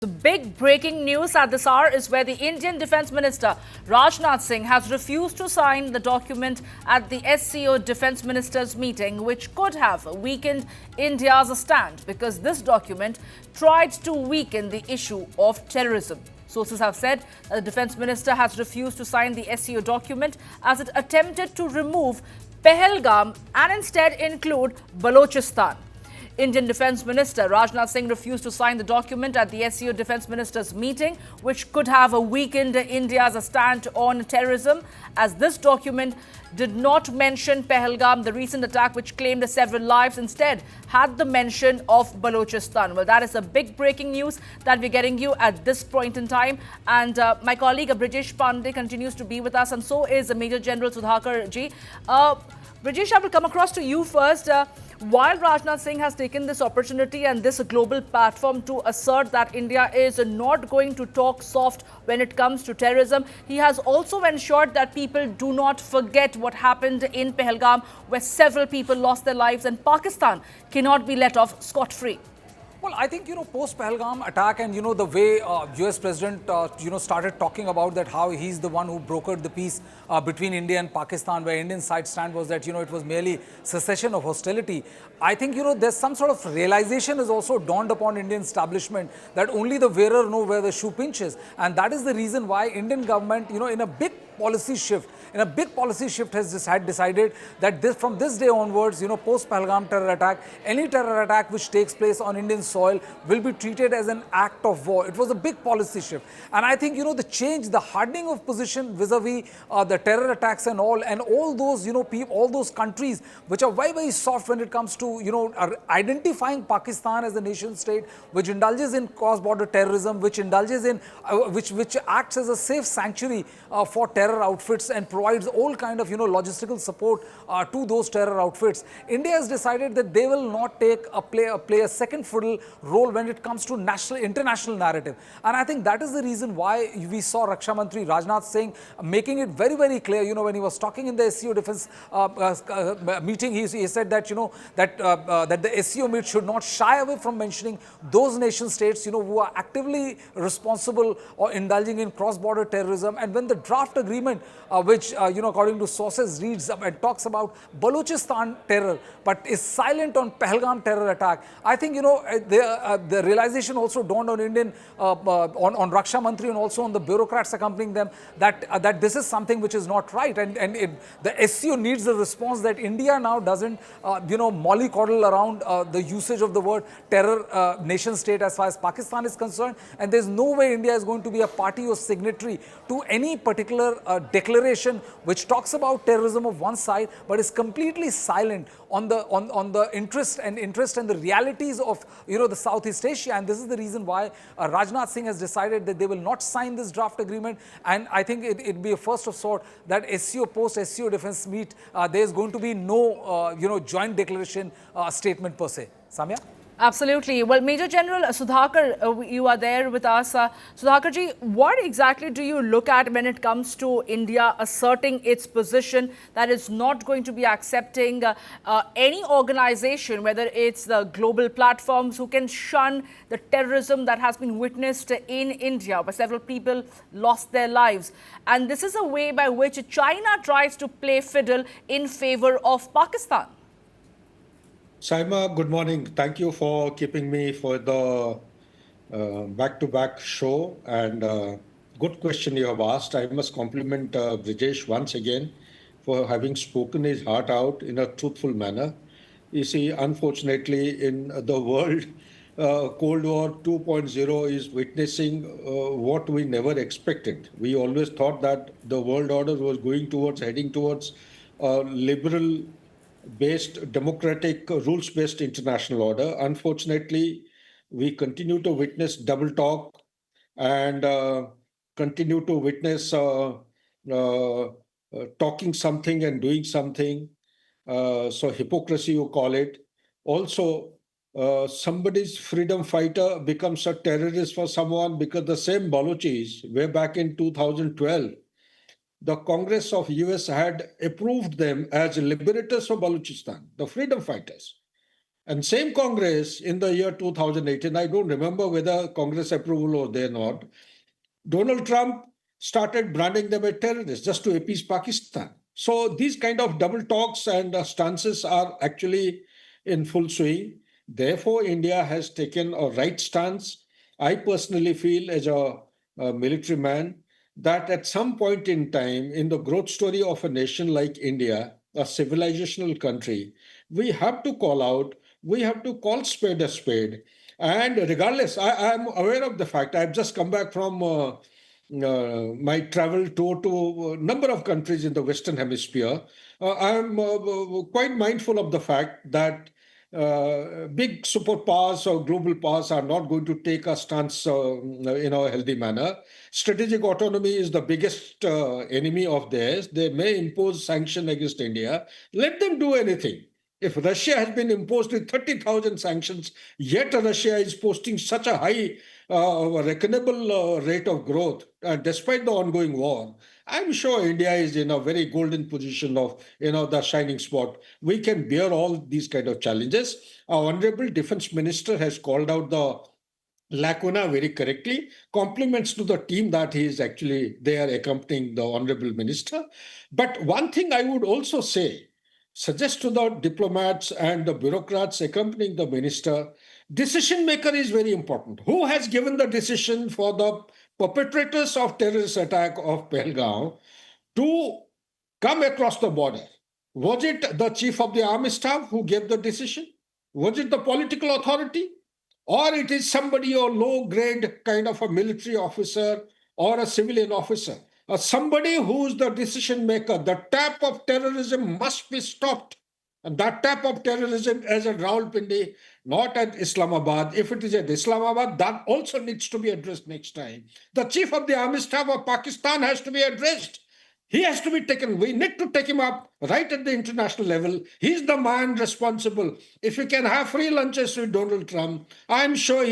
The big breaking news at this hour is where the Indian Defence Minister Rajnath Singh has refused to sign the document at the SCO Defence Ministers meeting, which could have weakened India's stand because this document tried to weaken the issue of terrorism. Sources have said that the Defence Minister has refused to sign the SCO document as it attempted to remove Pahalgam and instead include Balochistan. Indian Defence Minister Rajnath Singh refused to sign the document at the SCO Defence Ministers meeting, which could have weakened India's stand on terrorism, as this document did not mention Pahalgam, the recent attack which claimed several lives, instead had the mention of Balochistan. Well, that is a big breaking news that we're getting you at this point in time. And my colleague Brijesh Pandey continues to be with us, and so is Major General Sudhakar ji. Brijesh, I will come across to you first. While Rajnath Singh has taken this opportunity and this global platform to assert that India is not going to talk soft when it comes to terrorism, he has also ensured that people do not forget what happened in Pahalgam, where several people lost their lives, and Pakistan cannot be let off scot-free. Well, I think, post-Pahalgam attack and, the way US President, started talking about that, how he's the one who brokered the peace between India and Pakistan, where Indian side stand was that, it was merely cessation of hostility. I think, there's some sort of realization has also dawned upon Indian establishment that only the wearer know where the shoe pinches. And that is the reason why Indian government, in a big policy shift, has decided that from this day onwards, post-Pahalgam terror attack, any terror attack which takes place on Indian soil will be treated as an act of war. It was a big policy shift. And I think, the change, the hardening of position vis-a-vis the terror attacks and all those, all those countries which are very, very soft when it comes to, identifying Pakistan as a nation state which indulges in cross-border terrorism, which indulges in, which acts as a safe sanctuary for terror outfits and provides all kind of, logistical support to those terror outfits. India has decided that they will not play a second fiddle role when it comes to international narrative. And I think that is the reason why we saw Raksha Mantri Rajnath Singh making it very, very clear, when he was talking in the SCO defense meeting, he said that, that the SCO meet should not shy away from mentioning those nation states, who are actively responsible or indulging in cross-border terrorism. And when the draft agreement, which, according to sources, reads and talks about Balochistan terror, but is silent on Pahalgam terror attack, I think, the realization also dawned on Indian, on Raksha Mantri and also on the bureaucrats accompanying them that this is something which is not right. And the SCO needs a response that India now doesn't, mollycoddle around the usage of the word terror nation state as far as Pakistan is concerned. And there's no way India is going to be a party or signatory to any particular declaration which talks about terrorism of one side, but is completely silent on the interest and the realities of the Southeast Asia. And this is the reason why Rajnath Singh has decided that they will not sign this draft agreement. And I think it'd be a first of sort that SCO post SCO defense meet, there is going to be no joint declaration statement per se. Samya? Absolutely. Well, Major General Sudhakar, you are there with us. Sudhakar ji, what exactly do you look at when it comes to India asserting its position that is not going to be accepting any organization, whether it's the global platforms, who can shun the terrorism that has been witnessed in India, where several people lost their lives? And this is a way by which China tries to play fiddle in favor of Pakistan. Saima, good morning. Thank you for keeping me for the back-to-back show. And good question you have asked. I must compliment Brijesh once again for having spoken his heart out in a truthful manner. You see, unfortunately, in the world, Cold War 2.0 is witnessing what we never expected. We always thought that the world order was heading towards liberal based democratic rules-based international order. Unfortunately, we continue to witness double talk and continue to witness talking something and doing something. So hypocrisy, you call it. Also, somebody's freedom fighter becomes a terrorist for someone because the same Balochis, way back in 2012, the Congress of US had approved them as liberators of Balochistan, the freedom fighters. And same Congress in the year 2018, I don't remember whether Congress approval was there or not, Donald Trump started branding them as terrorists just to appease Pakistan. So these kind of double talks and stances are actually in full swing. Therefore, India has taken a right stance. I personally feel, as a military man, that at some point in time, in the growth story of a nation like India, a civilizational country, we have to call out, we have to call spade a spade. And regardless, I'm aware of the fact, I've just come back from my travel tour to a number of countries in the Western Hemisphere. I'm quite mindful of the fact that big superpowers or global powers are not going to take a stance in a healthy manner. Strategic autonomy is the biggest enemy of theirs. They may impose sanction against India. Let them do anything. If Russia has been imposed with 30,000 sanctions, yet Russia is posting such a high, reckonable rate of growth, despite the ongoing war, I'm sure India is in a very golden position of, the shining spot. We can bear all these kind of challenges. Our Honorable Defence Minister has called out the lacuna very correctly. Compliments to the team that he is actually there accompanying the Honorable Minister. But one thing I would also say, suggest to the diplomats and the bureaucrats accompanying the minister, decision maker is very important. Who has given the decision for the perpetrators of terrorist attack of Pahalgam to come across the border? Was it the chief of the army staff who gave the decision? Was it the political authority? Or it is somebody or low grade kind of a military officer or a civilian officer? Somebody who's the decision maker. The tap of terrorism must be stopped. And that tap of terrorism is at Rawalpindi, not at Islamabad. If it is at Islamabad, that also needs to be addressed next time. The chief of the army staff of Pakistan has to be addressed. He has to be taken. We need to take him up right at the international level. He's the man responsible. If we can have free lunches with Donald Trump, I'm sure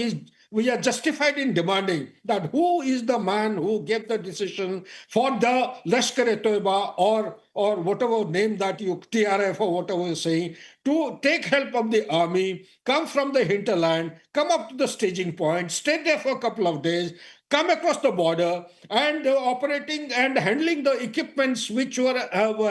we are justified in demanding that who is the man who gave the decision for the Lashkar-e-Toiba or whatever name that you, TRF or whatever you're saying, to take help of the army, come from the hinterland, come up to the staging point, stay there for a couple of days, come across the border and operating and handling the equipments which were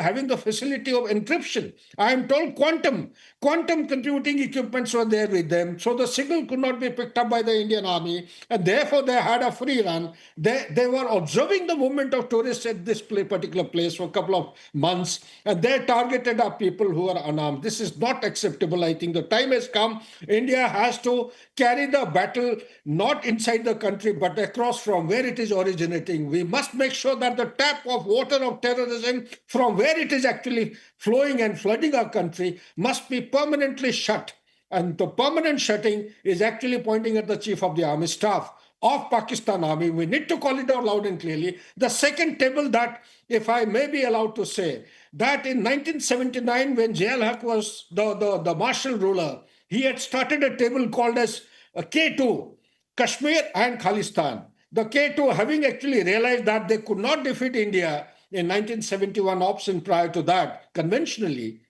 having the facility of encryption. I am told quantum computing equipments were there with them. So the signal could not be picked up by the Indian army and therefore they had a free run. They were observing the movement of tourists at this particular place for a couple of months and they targeted our people who are unarmed. This is not acceptable. I think the time has come. India has to carry the battle not inside the country but across from where it is originating. We must make sure that the tap of water of terrorism from where it is actually flowing and flooding our country must be permanently shut. And the permanent shutting is actually pointing at the chief of the army staff of Pakistan Army. We need to call it out loud and clearly. The second table that, if I may be allowed to say, that in 1979 when Zia-ul-Haq was the martial ruler, he had started a table called as K2, Kashmir and Khalistan. The K2, having actually realized that they could not defeat India in 1971 option prior to that, conventionally,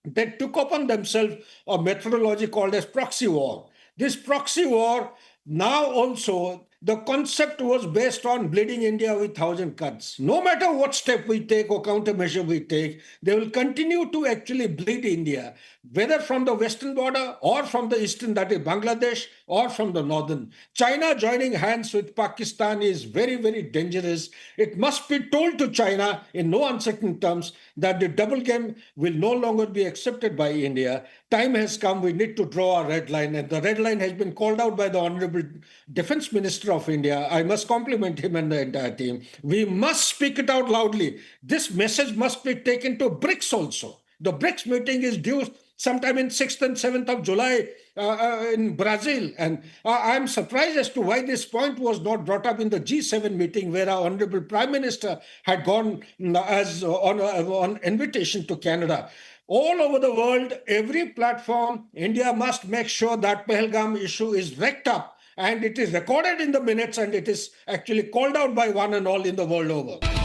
they took upon themselves a methodology called as proxy war. This proxy war, now also, the concept was based on bleeding India with 1,000 cuts. No matter what step we take or countermeasure we take, they will continue to actually bleed India, whether from the western border or from the eastern, that is Bangladesh, or from the northern. China joining hands with Pakistan is very, very dangerous. It must be told to China in no uncertain terms that the double game will no longer be accepted by India. Time has come. We need to draw a red line. And the red line has been called out by the Honorable Defence Minister of India. I must compliment him and the entire team. We must speak it out loudly. This message must be taken to BRICS also. The BRICS meeting is due sometime in 6th and 7th of July in Brazil. And I'm surprised as to why this point was not brought up in the G7 meeting where our Honorable Prime Minister had gone as on invitation to Canada. All over the world, every platform, India must make sure that Pahalgam issue is wrecked up and it is recorded in the minutes and it is actually called out by one and all in the world over.